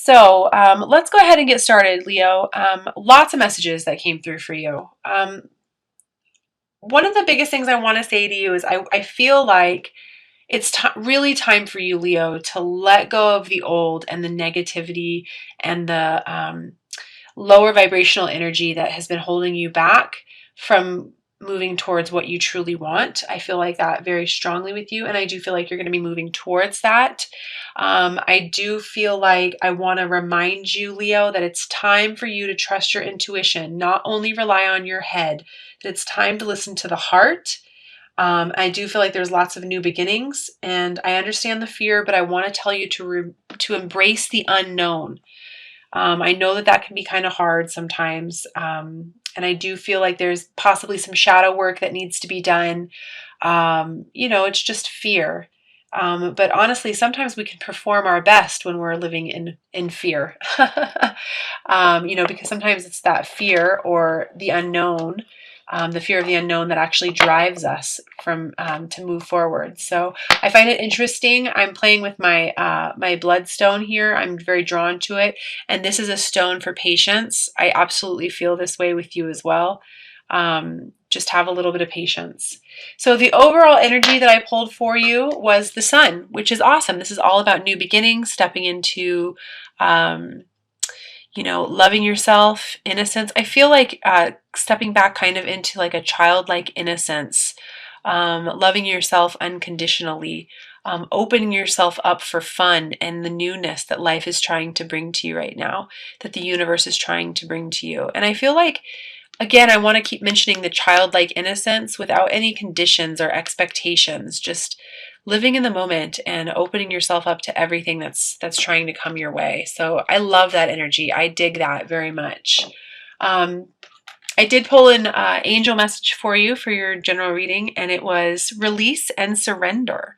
Let's go ahead and get started, Leo. Lots of messages that came through for you. One of the biggest things I want to say to you is I feel like it's really time for you, Leo, to let go of the old and the negativity and the lower vibrational energy that has been holding you back from moving towards what you truly want. I feel like that very strongly with you, and I do feel like you're going to be moving towards that. I do feel like I want to remind you, Leo, that it's time for you to trust your intuition, not only rely on your head, that it's time to listen to the heart. I do feel like there's lots of new beginnings, and I understand the fear, but I want to tell you to embrace the unknown. I know that that can be kind of hard sometimes. And I do feel like there's possibly some shadow work that needs to be done. It's just fear. But honestly, sometimes we can perform our best when we're living in fear. Because sometimes it's that fear or the unknown, the fear of the unknown that actually drives us from to move forward. So I find it interesting. I'm playing with my bloodstone here. I'm very drawn to it, and this is a stone for patience. I absolutely feel this way with you as well. Just have a little bit of patience. So the overall energy that I pulled for you was the sun, which is awesome. This is all about new beginnings, stepping into loving yourself, innocence. I feel like stepping back kind of into like a childlike innocence, loving yourself unconditionally, opening yourself up for fun and the newness that life is trying to bring to you right now, that the universe is trying to bring to you. And I feel like, again, I want to keep mentioning the childlike innocence without any conditions or expectations, just living in the moment and opening yourself up to everything that's trying to come your way. So I love that energy. I dig that very much. I did pull an angel message for you for your general reading, and it was release and surrender.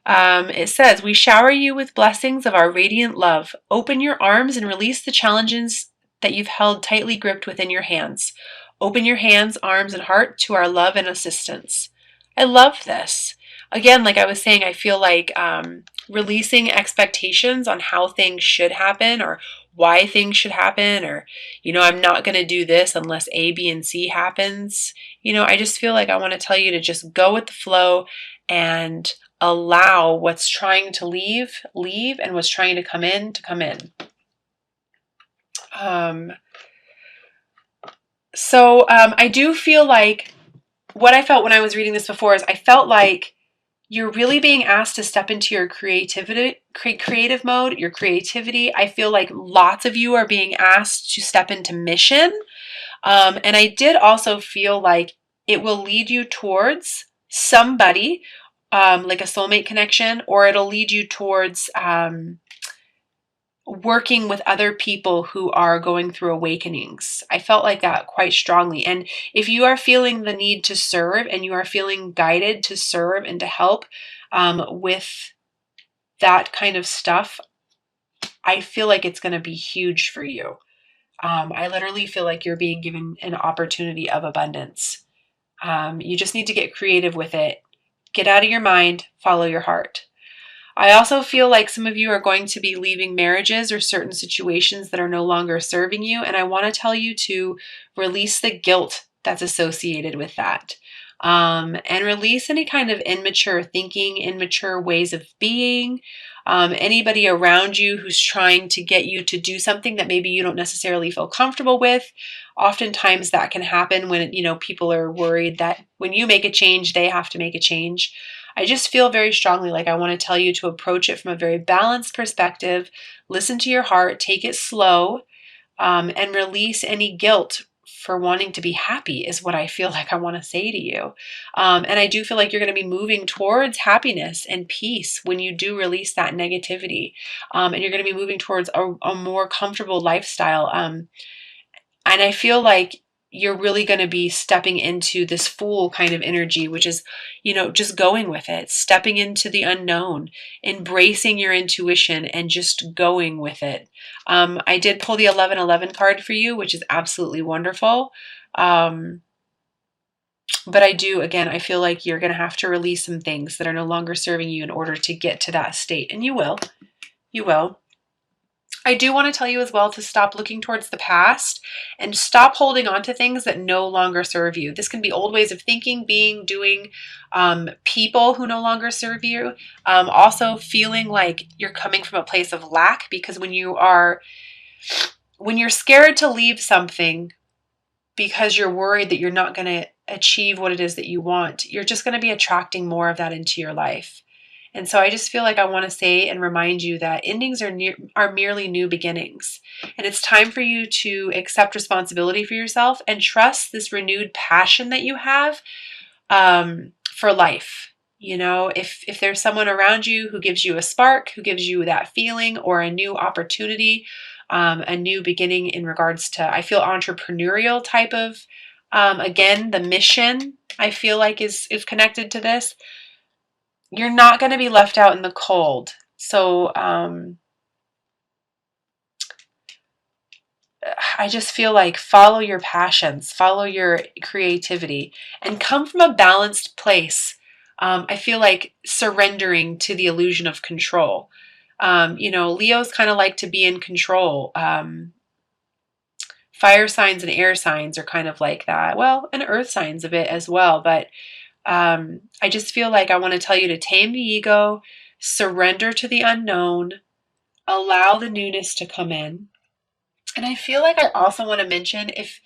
It says, we shower you with blessings of our radiant love. Open your arms and release the challenges that you've held tightly gripped within your hands. Open your hands, arms, and heart to our love and assistance. I love this. Again, like I was saying, I feel like releasing expectations on how things should happen or why things should happen, or, I'm not going to do this unless A, B, and C happens. I just feel like I want to tell you to just go with the flow and allow what's trying to leave, and what's trying to come in, to come in. I do feel like what I felt when I was reading this before is I felt like you're really being asked to step into your creative mode, your creativity. I feel like lots of you are being asked to step into mission. And I did also feel like it will lead you towards somebody, like a soulmate connection, or it'll lead you towards working with other people who are going through awakenings. I felt like that quite strongly. And if you are feeling the need to serve and you are feeling guided to serve and to help with that kind of stuff, I feel like it's going to be huge for you. I literally feel like you're being given an opportunity of abundance. You just need to get creative with it. Get out of your mind, follow your heart. I also feel like some of you are going to be leaving marriages or certain situations that are no longer serving you. And I want to tell you to release the guilt that's associated with that. And release any kind of immature thinking, immature ways of being. Anybody around you who's trying to get you to do something that maybe you don't necessarily feel comfortable with. Oftentimes that can happen when, people are worried that when you make a change, they have to make a change. I just feel very strongly like I want to tell you to approach it from a very balanced perspective. Listen to your heart, take it slow, and release any guilt for wanting to be happy is what I feel like I want to say to you. And I do feel like you're going to be moving towards happiness and peace when you do release that negativity. And you're going to be moving towards a more comfortable lifestyle. And I feel like you're really going to be stepping into this Fool kind of energy, which is, just going with it, stepping into the unknown, embracing your intuition and just going with it. I did pull the 1111 card for you, which is absolutely wonderful. But I feel like you're going to have to release some things that are no longer serving you in order to get to that state. And you will. I do want to tell you as well to stop looking towards the past and stop holding on to things that no longer serve you. This can be old ways of thinking, being, doing, people who no longer serve you. Also, feeling like you're coming from a place of lack, because when you're scared to leave something because you're worried that you're not going to achieve what it is that you want, you're just going to be attracting more of that into your life. And so I just feel like I want to say and remind you that endings are merely new beginnings. And it's time for you to accept responsibility for yourself and trust this renewed passion that you have, for life. You know, if there's someone around you who gives you a spark, who gives you that feeling or a new opportunity, a new beginning in regards to, I feel, entrepreneurial type of, again, the mission I feel like is connected to this. You're not going to be left out in the cold. So I just feel like follow your passions, follow your creativity, and come from a balanced place. I feel like surrendering to the illusion of control. Leos kind of like to be in control. Fire signs and air signs are kind of like that. Well, and earth signs a bit as well. But I just feel like I want to tell you to tame the ego, surrender to the unknown, allow the newness to come in. And I feel like I also want to mention, if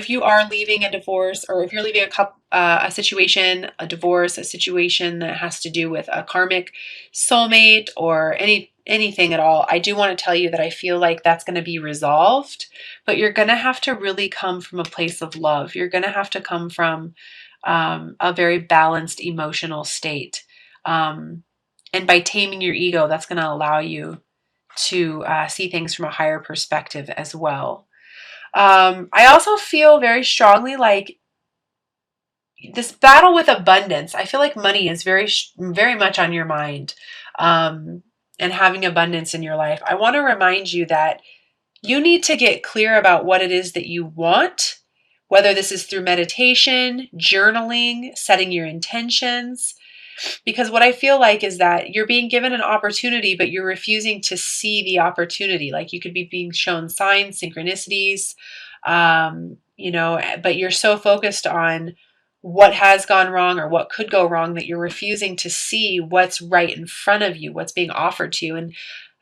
you are leaving a divorce, or if you're leaving a situation, a divorce, a situation that has to do with a karmic soulmate or anything at all, I do want to tell you that I feel like that's going to be resolved, but you're going to have to really come from a place of love. You're going to have to come from a very balanced emotional state. And by taming your ego, that's going to allow you to see things from a higher perspective as well. I also feel very strongly like this battle with abundance. I feel like money is very much on your mind, and having abundance in your life. I want to remind you that you need to get clear about what it is that you want, whether this is through meditation, journaling, setting your intentions. Because what I feel like is that you're being given an opportunity, but you're refusing to see the opportunity. Like you could be being shown signs, synchronicities, but you're so focused on what has gone wrong or what could go wrong that you're refusing to see what's right in front of you, what's being offered to you. And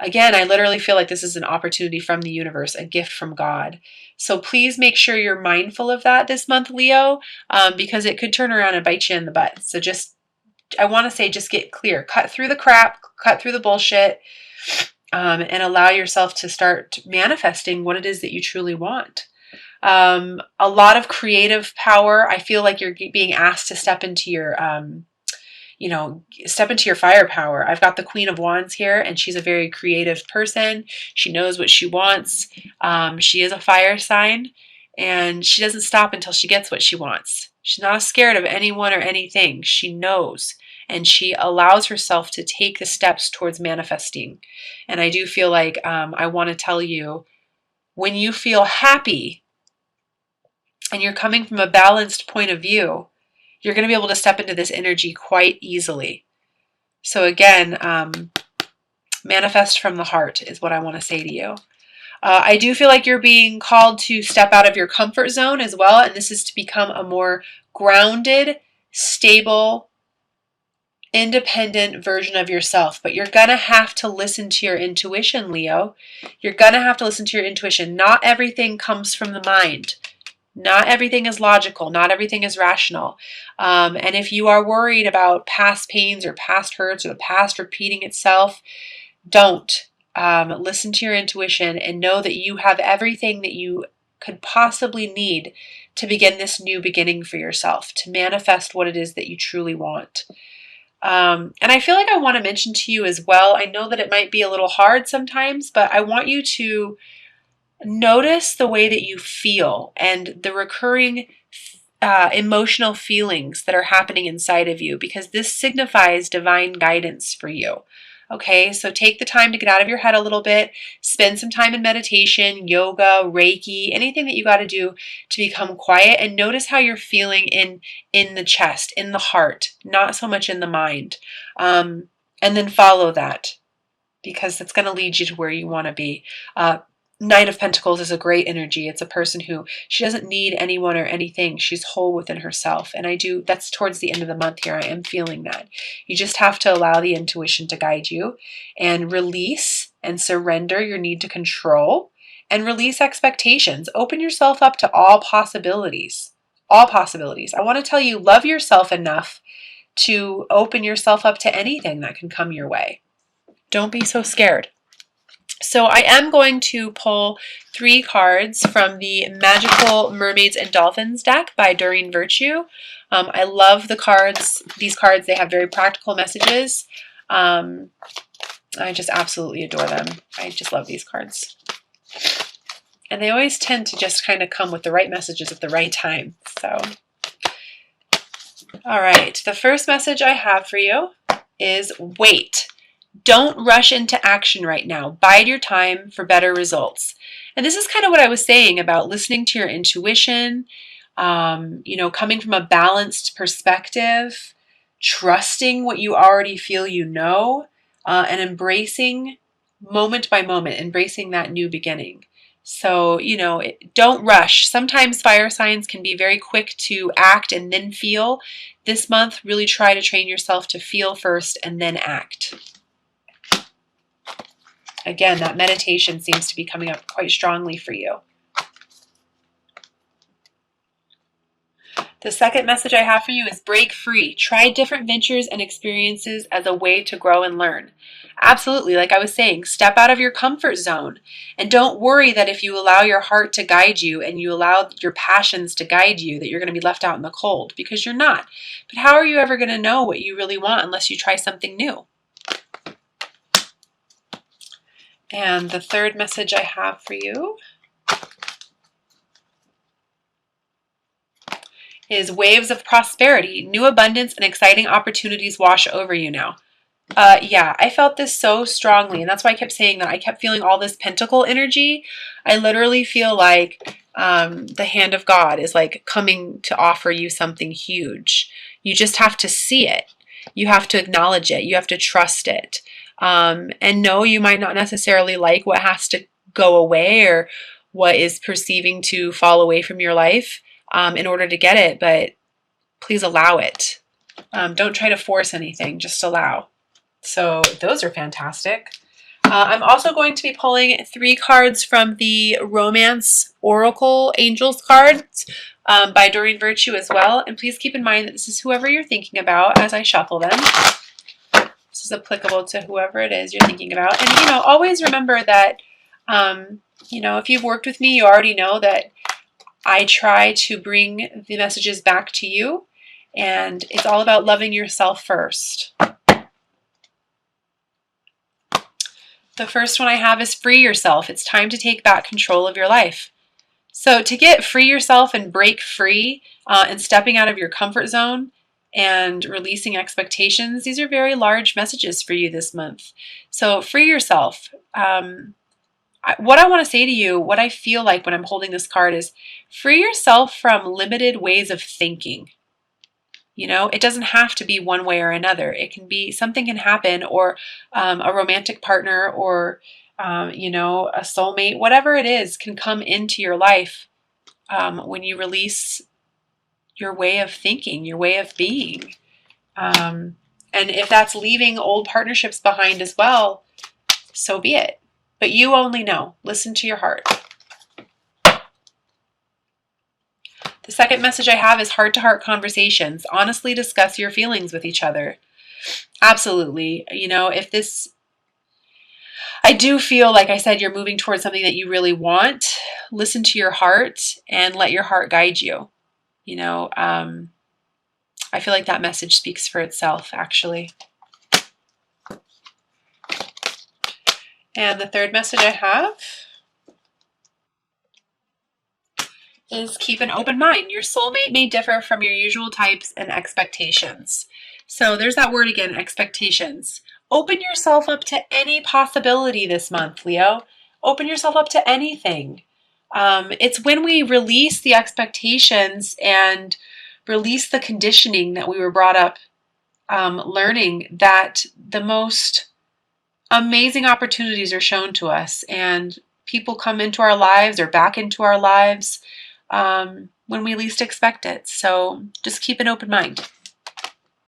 again, I literally feel like this is an opportunity from the universe, a gift from God. So please make sure you're mindful of that this month, Leo, because it could turn around and bite you in the butt. So I want to say, just get clear, cut through the crap, cut through the bullshit, and allow yourself to start manifesting what it is that you truly want. A lot of creative power. I feel like you're being asked to step into your, firepower. I've got the Queen of Wands here, and she's a very creative person. She knows what she wants. She is a fire sign, and she doesn't stop until she gets what she wants. She's not scared of anyone or anything. She knows, and she allows herself to take the steps towards manifesting. And I do feel like I want to tell you, when you feel happy and you're coming from a balanced point of view, you're going to be able to step into this energy quite easily. So again, manifest from the heart is what I want to say to you. I do feel like you're being called to step out of your comfort zone as well, and this is to become a more grounded, stable, independent version of yourself. But you're going to have to listen to your intuition, Leo. You're going to have to listen to your intuition. Not everything comes from the mind. Not everything is logical. Not everything is rational. And if you are worried about past pains or past hurts or the past repeating itself, don't. Listen to your intuition and know that you have everything that you could possibly need to begin this new beginning for yourself, to manifest what it is that you truly want. And I feel like I want to mention to you as well, I know that it might be a little hard sometimes, but I want you to notice the way that you feel and the recurring emotional feelings that are happening inside of you, because this signifies divine guidance for you. Okay, so take the time to get out of your head a little bit, spend some time in meditation, yoga, Reiki, anything that you got to do to become quiet, and notice how you're feeling in the chest, in the heart, not so much in the mind. And then follow that. because it's going to lead you to where you want to be. Knight of Pentacles is a great energy. It's a person who, she doesn't need anyone or anything. She's whole within herself. And that's towards the end of the month here. I am feeling that. You just have to allow the intuition to guide you and release and surrender your need to control and release expectations. Open yourself up to all possibilities. All possibilities. I want to tell you, love yourself enough to open yourself up to anything that can come your way. Don't be so scared. So I am going to pull 3 cards from the Magical Mermaids and Dolphins deck by Doreen Virtue. I love the cards. These cards, they have very practical messages. I just absolutely adore them. I just love these cards. And they always tend to just kind of come with the right messages at the right time. So, all right. The first message I have for you is wait. Don't rush into action right now. Bide your time for better results. And this is kind of what I was saying about listening to your intuition, coming from a balanced perspective, trusting what you already feel you know, and embracing moment by moment, embracing that new beginning. So, don't rush. Sometimes fire signs can be very quick to act and then feel. This month, really try to train yourself to feel first and then act. Again, that meditation seems to be coming up quite strongly for you. The second message I have for you is break free. Try different ventures and experiences as a way to grow and learn. Absolutely, like I was saying, step out of your comfort zone. And don't worry that if you allow your heart to guide you and you allow your passions to guide you, that you're going to be left out in the cold, because you're not. But how are you ever going to know what you really want unless you try something new? And the third message I have for you is waves of prosperity. New abundance and exciting opportunities wash over you now. Yeah, I felt this so strongly, and that's why I kept saying that. I kept feeling all this pentacle energy. I literally feel like the hand of God is like coming to offer you something huge. You just have to see it. You have to acknowledge it. You have to trust it. And no, you might not necessarily like what has to go away or what is perceiving to fall away from your life in order to get it, but please allow it. Don't try to force anything, just allow. So those are fantastic. I'm also going to be pulling 3 cards from the Romance Oracle Angels cards by Doreen Virtue as well. And please keep in mind that this is whoever you're thinking about as I shuffle them. This is applicable to whoever it is you're thinking about. And, always remember that, if you've worked with me, you already know that I try to bring the messages back to you. And it's all about loving yourself first. The first one I have is free yourself. It's time to take back control of your life. So to get free yourself and break free and stepping out of your comfort zone and releasing expectations, these are very large messages for you this month. So free yourself. What I want to say to you, what I feel like when I'm holding this card is free yourself from limited ways of thinking. It doesn't have to be one way or another. It can be something can happen, or a romantic partner, or a soulmate, whatever it is, can come into your life when you release your way of thinking, your way of being. And if that's leaving old partnerships behind as well, so be it. But you only know. Listen to your heart. The second message I have is heart-to-heart conversations. Honestly discuss your feelings with each other. Absolutely. I do feel, like I said, you're moving towards something that you really want. Listen to your heart and let your heart guide you. I feel like that message speaks for itself, actually. And the third message I have is keep an open mind. Your soulmate may differ from your usual types and expectations. So there's that word again, expectations. Open yourself up to any possibility this month, Leo. Open yourself up to anything. It's when we release the expectations and release the conditioning that we were brought up learning, that the most amazing opportunities are shown to us, and people come into our lives or back into our lives when we least expect it. So just keep an open mind.